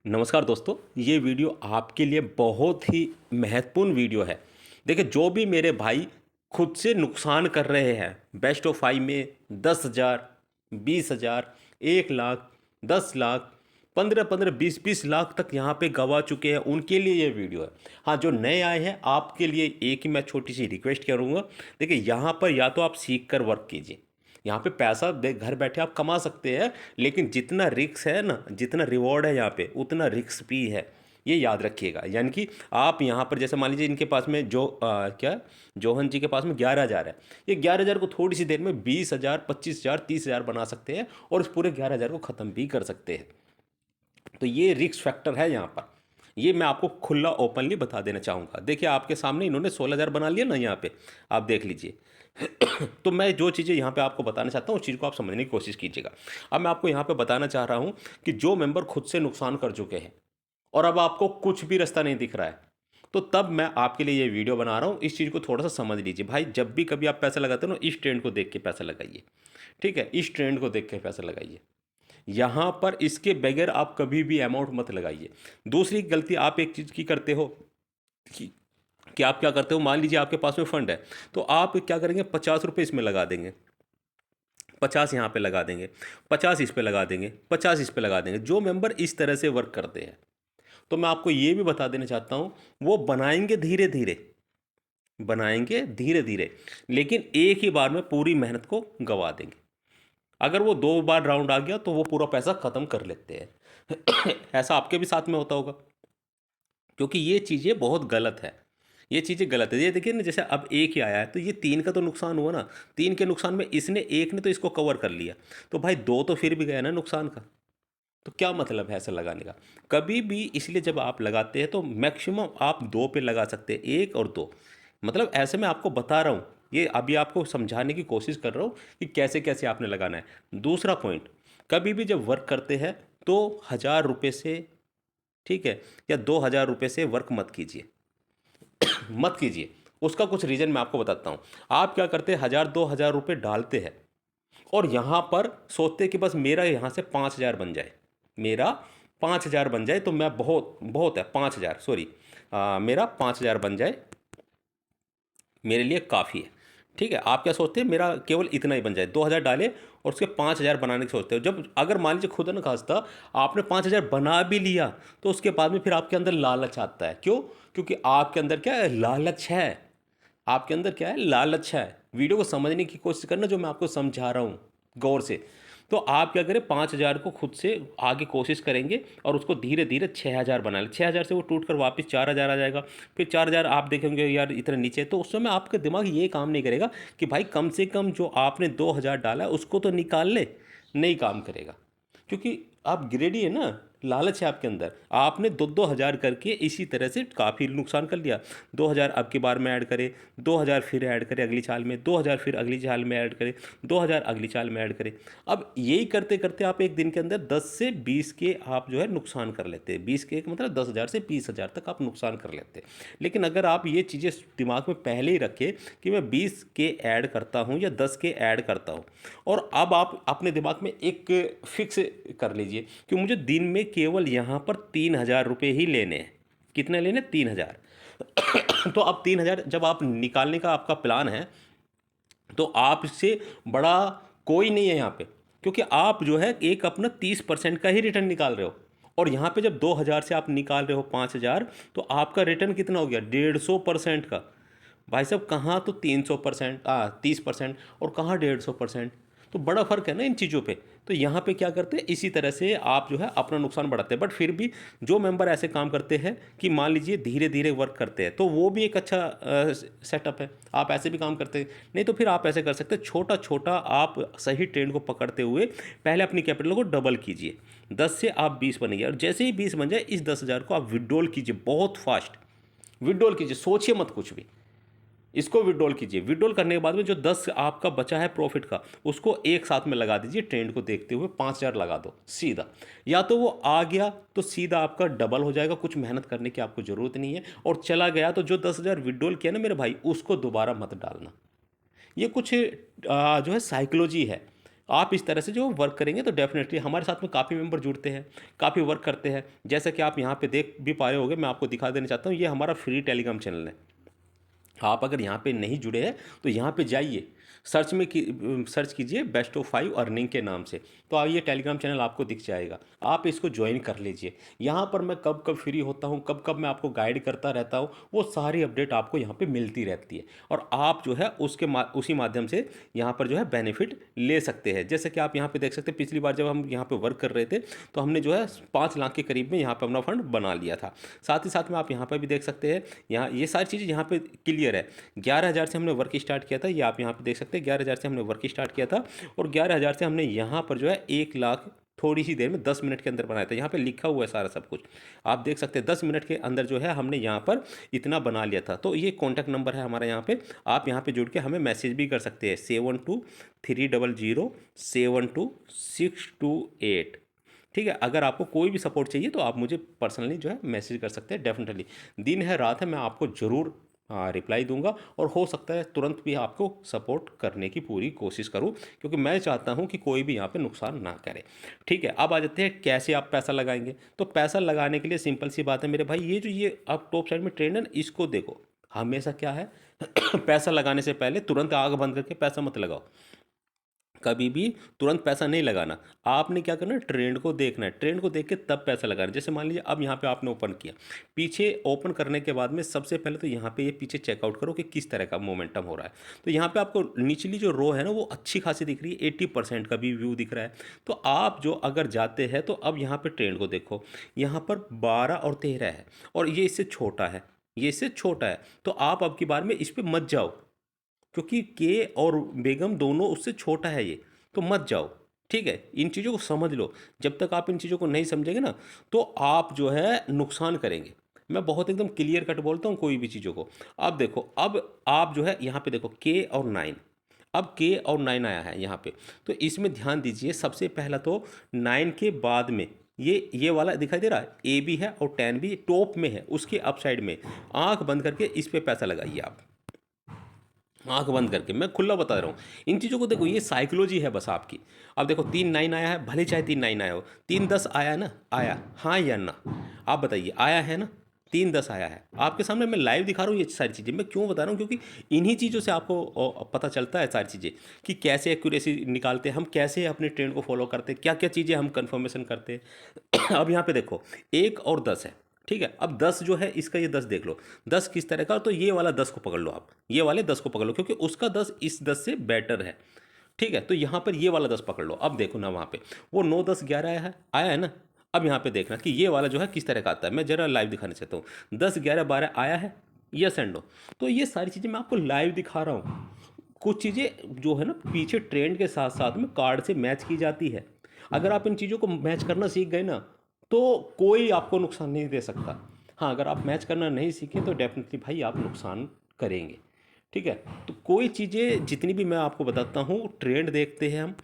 नमस्कार दोस्तों, ये वीडियो आपके लिए बहुत ही महत्वपूर्ण वीडियो है। देखिए, जो भी मेरे भाई खुद से नुकसान कर रहे हैं, बेस्ट ऑफ 5 में 10,000, 20,000, 1 लाख, 10 लाख, 15-15, 20-20 लाख तक यहाँ पे गँवा चुके हैं, उनके लिए ये वीडियो है। हाँ, जो नए आए हैं, आपके लिए एक ही मैं छोटी-सी रिक्वेस्ट करूँगा। देखिए, यहाँ पर या तो आप सीख कर वर्क कीजिए। यहाँ पे पैसा घर बैठे आप कमा सकते हैं, लेकिन जितना रिस्क है ना, जितना रिवॉर्ड है यहाँ पे, उतना रिस्क भी है। ये याद रखिएगा। यानी कि आप यहाँ पर जैसे मान लीजिए इनके पास में क्या जोहन जी के पास में 11,000 है। ये 11,000 को थोड़ी सी देर में 20,000, 25,000, 30,000 बना सकते हैं और उस पूरे 11,000 को ख़त्म भी कर सकते हैं। तो ये रिस्क फैक्टर है यहाँ पर। ये मैं आपको खुला ओपनली बता देना चाहूँगा। देखिए, आपके सामने इन्होंने 16,000 बना लिया ना यहाँ पे, आप देख लीजिए। तो मैं जो चीज़ें यहाँ पे आपको बताना चाहता हूँ, उस चीज़ को आप समझने की कोशिश कीजिएगा। अब मैं आपको यहाँ पे बताना चाह रहा हूँ कि जो मेंबर खुद से नुकसान कर चुके हैं और अब आपको कुछ भी रास्ता नहीं दिख रहा है, तो तब मैं आपके लिए ये वीडियो बना रहा हूँ। इस चीज़ को थोड़ा-सा समझ लीजिए। भाई, जब भी कभी आप पैसा लगाते हो ना, इस ट्रेंड को देख के पैसा लगाइए। ठीक है? इस ट्रेंड को देख के पैसा लगाइए। यहाँ पर इसके बगैर आप कभी भी अमाउंट मत लगाइए। दूसरी गलती आप एक चीज़ की करते हो कि आप क्या करते हो, मान लीजिए आपके पास में फंड है, तो आप क्या करेंगे, ₹50 इसमें लगा देंगे, 50 यहाँ पे लगा देंगे, 50 इस पे लगा देंगे, 50 इस पे लगा देंगे। जो मेंबर इस तरह से वर्क करते हैं, तो मैं आपको ये भी बता देना चाहता हूँ, वो बनाएँगे धीरे-धीरे, लेकिन एक ही बार में पूरी मेहनत को गँवा देंगे। अगर वो 2 बार राउंड आ गया, तो वो पूरा पैसा ख़त्म कर लेते हैं। ऐसा आपके भी साथ में होता होगा, क्योंकि ये चीज़ें बहुत गलत है। ये चीज़ें गलत है। ये देखिए ना, जैसे अब 1 ही आया है, तो ये 3 का तो नुकसान हुआ ना। 3 के नुकसान में इसने 1 ने तो इसको कवर कर लिया, तो भाई 2 तो फिर भी गया ना नुकसान का। तो क्या मतलब है ऐसा लगाने का? कभी भी इसलिए जब आप लगाते हैं, तो मैक्सिमम आप 2 पे लगा सकते हैं, 1 और 2। मतलब ऐसे मैं आपको बता रहा हूँ, ये अभी आपको समझाने की कोशिश कर रहा हूँ कि कैसे-कैसे आपने लगाना है। दूसरा पॉइंट, कभी भी जब वर्क करते हैं, तो ₹1000 से, ठीक है, या ₹2000 से वर्क मत कीजिए। मत कीजिए। उसका कुछ रीज़न मैं आपको बताता हूँ। आप क्या करते हैं, 1000 ₹2000 डालते हैं और यहाँ पर सोचते हैं कि बस मेरा यहाँ से 5000 बन जाए। मेरा 5000 बन जाए तो मैं बहुत बहुत है, 5000 सॉरी, मेरा 5000 बन जाए, मेरे लिए काफ़ी है। ठीक है? आप क्या सोचते हैं, मेरा केवल इतना ही बन जाए, 2000 डालें और उसके 5000 बनाने की सोचते हो। जब अगर मान लीजिए खुदा न खास्ता आपने 5000 बना भी लिया, तो उसके बाद में फिर आपके अंदर लालच आता है। क्यों? क्योंकि आपके अंदर क्या है, लालच है। आपके अंदर क्या है, लालच है। वीडियो को समझने की कोशिश करना, जो मैं आपको समझा रहा हूँ गौर से। तो आप क्या करें, 5000 को खुद से आगे कोशिश करेंगे और उसको धीरे-धीरे 6000 बना लें। 6000 से वो टूट कर वापस 4000 आ जाएगा। फिर 4000 आप देखेंगे यार इतना नीचे है, तो उस समय आपका दिमाग ये काम नहीं करेगा कि भाई कम से कम जो आपने 2000 डाला है उसको तो निकाल ले, नहीं काम करेगा। क्योंकि आप ग्रेडी है ना, लालच है आपके अंदर। आपने 2-2 हज़ार करके इसी तरह से काफ़ी नुकसान कर लिया। 2000 अब की बार में ऐड करें, 2000 फिर ऐड करें अगली चाल में, 2000 फिर अगली चाल में ऐड करें, 2000 अगली चाल में ऐड करें। अब यही करते-करते आप एक दिन के अंदर 10 से 20 के आप जो है नुकसान कर लेते हैं। 20 के मतलब 10,000 से 20,000 तक आप नुकसान कर लेते हैं। लेकिन अगर आप ये चीज़ें दिमाग में पहले ही रखें कि मैं 20 के ऐड करता हूँ या 10 के ऐड करता हूँ, और अब आप अपने दिमाग में एक फिक्स कर लीजिए कि मुझे दिन में केवल यहाँ पर 3,000 रुपये ही लेने हैं। कितने लेने? 3,000। तो अब 3,000 जब आप निकालने का आपका प्लान है, तो आपसे बड़ा कोई नहीं है यहाँ पे, क्योंकि आप जो है एक अपना 30% का ही रिटर्न निकाल रहे हो। और यहाँ पे जब 2,000 से आप निकाल रहे हो 5,000, तो आपका रिटर्न कितना हो गया? 150% का। भाई साहब, कहाँ तो 300%, 30% और कहाँ 150%। तो बड़ा फ़र्क है ना इन चीज़ों पे। तो यहाँ पे क्या करते हैं, इसी तरह से आप जो है अपना नुकसान बढ़ाते हैं। बट फिर भी जो मेंबर ऐसे काम करते हैं कि मान लीजिए धीरे-धीरे वर्क करते हैं, तो वो भी एक अच्छा सेटअप है। आप ऐसे भी काम करते हैं। नहीं तो फिर आप ऐसे कर सकते हैं, छोटा-छोटा आप सही ट्रेंड को पकड़ते हुए पहले अपनी कैपिटल को डबल कीजिए। 10 से आप 20 बनेंगे और जैसे ही 20 बन जाए, इस 10,000 को आप विथड्रॉल कीजिए बहुत फास्ट। विथड्रॉल कीजिए, सोचिए मत कुछ भी। इसको विड्रॉल कीजिए। विड्रॉल करने के बाद में जो 10 आपका बचा है प्रॉफिट का, उसको एक साथ में लगा दीजिए। ट्रेंड को देखते हुए 5,000 लगा दो सीधा। या तो वो आ गया तो सीधा आपका डबल हो जाएगा, कुछ मेहनत करने की आपको ज़रूरत नहीं है। और चला गया तो जो 10,000 विड्रॉल किया ना मेरे भाई, उसको दोबारा मत डालना। ये कुछ जो है साइकोलॉजी है। आप इस तरह से जो वर्क करेंगे तो डेफिनेटली हमारे साथ में काफ़ी मेंबर जुड़ते हैं, काफ़ी वर्क करते हैं। जैसा कि आप यहाँ पे देख भी पा रहे होंगे, मैं आपको दिखा देना चाहता हूँ, ये हमारा फ्री टेलीग्राम चैनल है। आप अगर यहाँ पे नहीं जुड़े हैं तो यहाँ पे जाइए, सर्च कीजिए बेस्ट ऑफ 5 अर्निंग के नाम से, तो ये टेलीग्राम चैनल आपको दिख जाएगा। आप इसको ज्वाइन कर लीजिए। यहाँ पर मैं कब कब फ्री होता हूँ, कब कब मैं आपको गाइड करता रहता हूँ, वो सारी अपडेट आपको यहाँ पे मिलती रहती है, और आप जो है उसी माध्यम से यहाँ पर जो है बेनिफिट ले सकते हैं। जैसे कि आप यहाँ पे देख सकते हैं, पिछली बार जब हम यहाँ पे वर्क कर रहे थे तो हमने जो है 5 लाख के करीब में यहाँ पे अपना फंड बना लिया था। साथ ही साथ में आप यहाँ पर भी देख सकते हैं, यहाँ ये सारी चीज़ें यहाँ पे क्लियर है। 11,000 से हमने वर्क स्टार्ट किया था, ये आप यहाँ पे देख सकते हैं, 11,000 से हमने वर्क स्टार्ट किया था, और 11,000 से हमने यहाँ पर जो है 1 लाख थोड़ी सी देर में 10 मिनट के अंदर बनाया था। यहाँ पे लिखा हुआ है सारा सब कुछ, आप देख सकते हैं 10 मिनट के अंदर जो है हमने यहाँ पर इतना बना लिया था। तो ये कॉन्टैक्ट नंबर है हमारा यहाँ पे, आप यहाँ पे जुड़ के हमें मैसेज भी कर सकते हैं, 7230072628। ठीक है, अगर आपको कोई भी सपोर्ट चाहिए तो आप मुझे पर्सनली जो है मैसेज कर सकते हैं। डेफिनेटली दिन है रात है, मैं आपको ज़रूर रिप्लाई दूंगा, और हो सकता है तुरंत भी आपको सपोर्ट करने की पूरी कोशिश करूं, क्योंकि मैं चाहता हूं कि कोई भी यहाँ पे नुकसान ना करे। ठीक है, अब आ जाते हैं कैसे आप पैसा लगाएंगे। तो पैसा लगाने के लिए सिंपल सी बात है मेरे भाई, ये आप टॉप साइड में ट्रेंड है ना, इसको देखो। हमेशा क्या है पैसा लगाने से पहले तुरंत आग बंद करके पैसा मत लगाओ, कभी भी तुरंत पैसा नहीं लगाना। आपने क्या करना है, ट्रेंड को देखना है, ट्रेंड को देख के तब पैसा लगाना है। जैसे मान लीजिए अब यहाँ पे आपने ओपन किया, पीछे ओपन करने के बाद में सबसे पहले तो यहाँ पे ये पीछे चेकआउट करो कि किस तरह का मोमेंटम हो रहा है। तो यहाँ पे आपको निचली जो रो है ना वो अच्छी खासी दिख रही है, 80% का भी व्यू दिख रहा है। तो आप जो अगर जाते हैं तो अब यहाँ पर ट्रेंड को देखो, यहाँ पर 12 और 13 है, और ये इससे छोटा है, ये इससे छोटा है। तो आप अब की बार में इस पर मत जाओ, क्योंकि के और बेगम दोनों उससे छोटा है ये, तो मत जाओ। ठीक है, इन चीज़ों को समझ लो। जब तक आप इन चीज़ों को नहीं समझेंगे ना तो आप जो है नुकसान करेंगे। मैं बहुत एकदम क्लियर कट बोलता हूँ कोई भी चीज़ों को। अब देखो, अब आप जो है यहाँ पे देखो के और 9, अब के और 9 आया है यहाँ पे, तो इसमें ध्यान दीजिए। सबसे पहला तो 9 के बाद में ये वाला दिखाई दे रहा है, ए भी है और 10 भी टॉप में है, उसके अप साइड में आंख बंद करके इस पे पैसा लगाइए आप, आंख बंद करके। मैं खुला बता रहा हूँ इन चीज़ों को, देखो ये साइकोलॉजी है बस आपकी। अब देखो 3-9 आया है, भले चाहे 3-9 आया हो, 3-10 आया है ना, आया, हाँ या ना, आप बताइए, आया है ना, 3-10 आया है। आपके सामने मैं लाइव दिखा रहा हूँ ये सारी चीज़ें। मैं क्यों बता रहा हूँ, क्योंकि इन्हीं चीज़ों से आपको पता चलता है सारी चीज़ें, कि कैसे एक्यूरेसी निकालते हैं हम, कैसे अपने ट्रेंड को फॉलो करते हैं, क्या क्या चीज़ें हम कन्फर्मेशन करते हैं। अब यहाँ पे देखो 1 और 10 है, ठीक है। अब 10 जो है इसका, ये 10 देख लो, 10 किस तरह का, तो ये वाला 10 को पकड़ लो आप, ये वाले 10 को पकड़ लो, क्योंकि उसका 10 इस 10 से बेटर है। ठीक है, तो यहाँ पर ये वाला 10 पकड़ लो। अब देखो ना, वहाँ पे वो 9, 10, 11 आया है ना। अब यहाँ पे देखना कि ये वाला जो है किस तरह का आता है। मैं जरा लाइव दिखाना चाहता हूँ, 10, 11, 12 आया है, यस एंड नो। तो ये सारी चीज़ें मैं आपको लाइव दिखा रहा हूँ। कुछ चीज़ें जो है ना पीछे ट्रेंड के साथ साथ में कार्ड से मैच की जाती है। अगर आप इन चीज़ों को मैच करना सीख गए ना तो कोई आपको नुकसान नहीं दे सकता। हाँ, अगर आप मैच करना नहीं सीखे तो डेफिनेटली भाई आप नुकसान करेंगे। ठीक है, तो कोई चीज़ें जितनी भी मैं आपको बताता हूँ, ट्रेंड देखते हैं हम,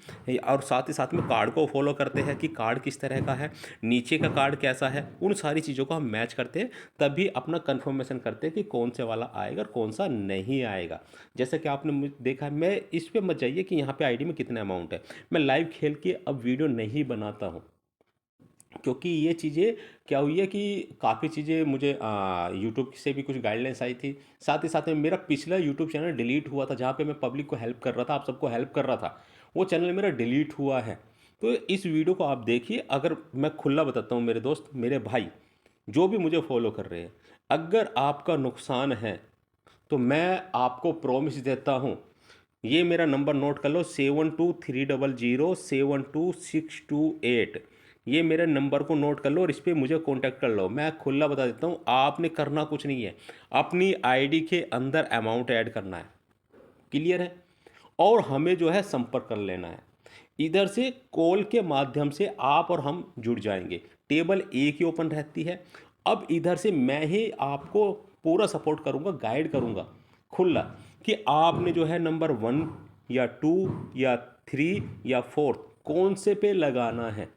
और साथ ही साथ में कार्ड को फॉलो करते हैं कि कार्ड किस तरह का है, नीचे का कार्ड कैसा है, उन सारी चीज़ों को हम मैच करते हैं, तभी अपना कंफर्मेशन करते हैं कि कौन से वाला आएगा और कौन सा नहीं आएगा। जैसे कि आपने देखा है, मैं इस पर मत जाइए कि यहाँ पे आईडी में कितना अमाउंट है। मैं लाइव खेल के अब वीडियो नहीं बनाता हूँ, क्योंकि ये चीज़ें क्या हुई है कि काफ़ी चीज़ें मुझे यूट्यूब से भी कुछ गाइडलाइंस आई थी। साथ ही साथ में मेरा पिछला यूट्यूब चैनल डिलीट हुआ था, जहाँ पे मैं पब्लिक को हेल्प कर रहा था, आप सबको हेल्प कर रहा था, वो चैनल मेरा डिलीट हुआ है। तो इस वीडियो को आप देखिए। अगर मैं खुला बताता हूँ मेरे दोस्त, मेरे भाई जो भी मुझे फॉलो कर रहे हैं, अगर आपका नुकसान है तो मैं आपको प्रॉमिस देता हूँ, ये मेरा नंबर नोट कर लो, 7230072628। ये मेरे नंबर को नोट कर लो और इस पर मुझे कांटेक्ट कर लो। मैं खुला बता देता हूँ, आपने करना कुछ नहीं है, अपनी आईडी के अंदर अमाउंट ऐड करना है, क्लियर है, और हमें जो है संपर्क कर लेना है। इधर से कॉल के माध्यम से आप और हम जुड़ जाएंगे, टेबल एक ही ओपन रहती है। अब इधर से मैं ही आपको पूरा सपोर्ट करूंगा, गाइड करूंगा खुला, कि आपने जो है नंबर 1 या 2 या 3 या 4 कौन से पे लगाना है।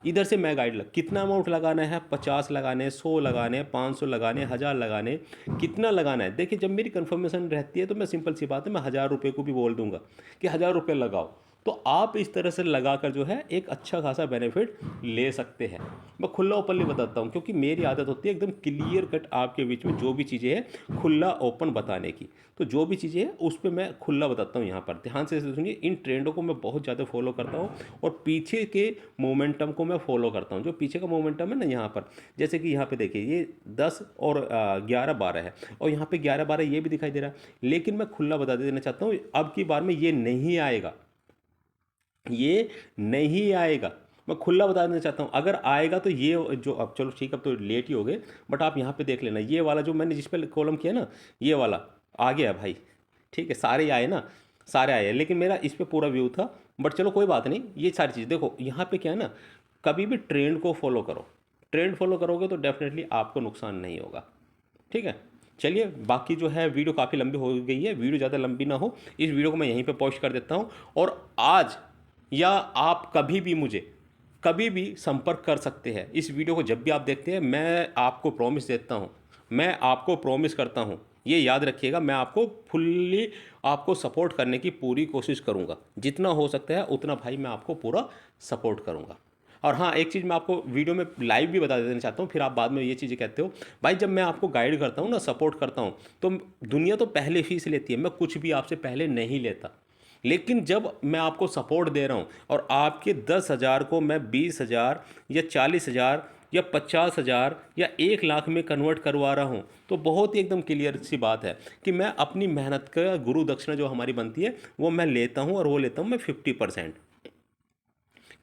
इधर से मैं गाइड कितना अमाउंट लगाना है, 50 लगाने हैं, 100 लगाने हैं, 500 लगाने हैं, 1000 लगाने हैं, कितना लगाना है। देखिए, जब मेरी कंफर्मेशन रहती है तो मैं सिंपल सी बात है, मैं 1000 रुपये को भी बोल दूंगा कि 1000 रुपये लगाओ। तो आप इस तरह से लगाकर जो है एक अच्छा खासा बेनिफिट ले सकते हैं। मैं खुला ओपनली बताता हूँ क्योंकि मेरी आदत होती है एकदम क्लियर कट आपके बीच में जो भी चीज़ें हैं खुला ओपन बताने की। तो जो भी चीज़ें हैं उस पर मैं खुला बताता हूँ यहाँ पर, ध्यान से सुनिए। इन ट्रेंडों को मैं बहुत ज़्यादा फॉलो करता हूँ और पीछे के मोमेंटम को मैं फॉलो करता हूँ। जो पीछे का मोमेंटम है ना यहाँ पर, जैसे कि यहाँ पे देखिए ये 10 और 11-12 है और यहाँ पे 11-12 ये भी दिखाई दे रहा है। लेकिन मैं खुला बता देना चाहता हूँ अब की बार में ये नहीं आएगा, ये नहीं आएगा। मैं खुला बता देना चाहता हूँ अगर आएगा तो ये जो, अब चलो ठीक अब तो लेट ही हो गए, बट आप यहाँ पे देख लेना ये वाला जो मैंने जिस पे कॉलम किया ना ये वाला आ गया भाई। ठीक है सारे ही आए ना, सारे आए, लेकिन मेरा इस पे पूरा व्यू था। बट चलो कोई बात नहीं, ये सारी चीज़ देखो यहाँ पे क्या है ना, कभी भी ट्रेंड को फॉलो करो। ट्रेंड फॉलो करोगे तो डेफिनेटली आपको नुकसान नहीं होगा। ठीक है चलिए, बाकी जो है वीडियो काफ़ी लंबी हो गई है, वीडियो ज़्यादा लंबी ना हो इस वीडियो को मैं यहीं पे पॉस्ट कर देता हूँ। और आज या आप कभी भी मुझे कभी भी संपर्क कर सकते हैं। इस वीडियो को जब भी आप देखते हैं मैं आपको प्रॉमिस देता हूँ, मैं आपको प्रॉमिस करता हूँ, ये याद रखिएगा, मैं आपको फुल्ली आपको सपोर्ट करने की पूरी कोशिश करूँगा। जितना हो सकता है उतना भाई मैं आपको पूरा सपोर्ट करूँगा। और हाँ एक चीज़ मैं आपको वीडियो में लाइव भी बता देना चाहता हूँ, फिर आप बाद में ये चीज़ें कहते हो भाई जब मैं आपको गाइड करता हूँ ना, सपोर्ट करता हूँ, तो दुनिया तो पहले फीस लेती है, मैं कुछ भी आपसे पहले नहीं लेता। लेकिन जब मैं आपको सपोर्ट दे रहा हूँ और आपके 10,000 को मैं 20,000 या 40,000 या 50,000 या 1 लाख में कन्वर्ट करवा रहा हूँ, तो बहुत ही एकदम क्लियर सी बात है कि मैं अपनी मेहनत का गुरु दक्षिणा जो हमारी बनती है वो मैं लेता हूँ, और वो लेता हूँ मैं 50%।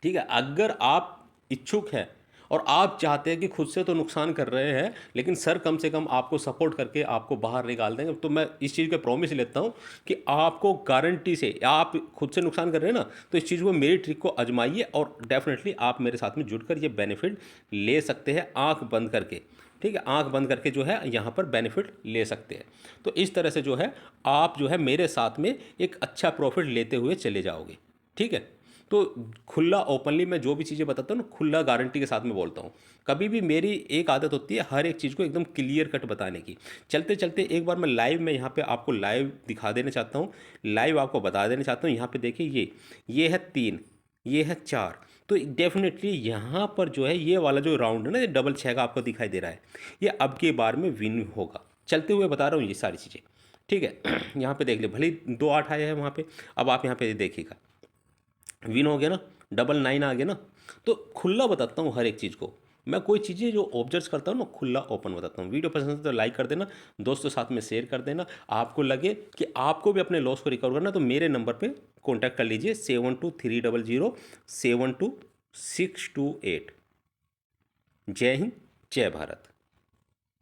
ठीक है, अगर आप इच्छुक हैं और आप चाहते हैं कि खुद से तो नुकसान कर रहे हैं लेकिन सर कम से कम आपको सपोर्ट करके आपको बाहर निकाल देंगे, तो मैं इस चीज़ का प्रॉमिस लेता हूं कि आपको गारंटी से, आप खुद से नुकसान कर रहे हैं ना तो इस चीज़ को, मेरी ट्रिक को आजमाइए और डेफिनेटली आप मेरे साथ में जुड़कर ये बेनिफिट ले सकते हैं आँख बंद करके। ठीक है, आंख बंद करके जो है यहाँ पर बेनिफिट ले सकते हैं। तो इस तरह से जो है आप जो है मेरे साथ में एक अच्छा प्रॉफिट लेते हुए चले जाओगे। ठीक है, तो खुला ओपनली मैं जो भी चीज़ें बताता हूँ ना खुला गारंटी के साथ में बोलता हूँ। कभी भी मेरी एक आदत होती है हर एक चीज़ को एकदम क्लियर कट बताने की। चलते चलते एक बार मैं लाइव में यहाँ पे आपको लाइव दिखा देना चाहता हूँ, लाइव आपको बता देना चाहता हूँ। यहाँ पे देखिए ये है 3, ये है 4, तो डेफिनेटली यहाँ पर जो है ये वाला जो राउंड है ना, ये डबल 6 का आपको दिखाई दे रहा है, ये अब के बार में विन होगा। चलते हुए बता रहा हूँ ये सारी चीज़ें। ठीक है यहाँ पे देख ले, भले ही 2-8 आए हैं वहाँ पे, अब आप यहाँ पे देखिएगा विन हो गया ना, डबल 9 आ गया ना। तो खुला बताता हूँ हर एक चीज़ को, मैं कोई चीज़ें जो ऑब्जर्व करता हूँ ना खुला ओपन बताता हूँ। वीडियो पसंद है तो लाइक कर देना, दोस्तों साथ में शेयर कर देना। आपको लगे कि आपको भी अपने लॉस को रिकवर करना तो मेरे नंबर पे कांटेक्ट कर लीजिए 7230072628। जय हिंद, जय भारत।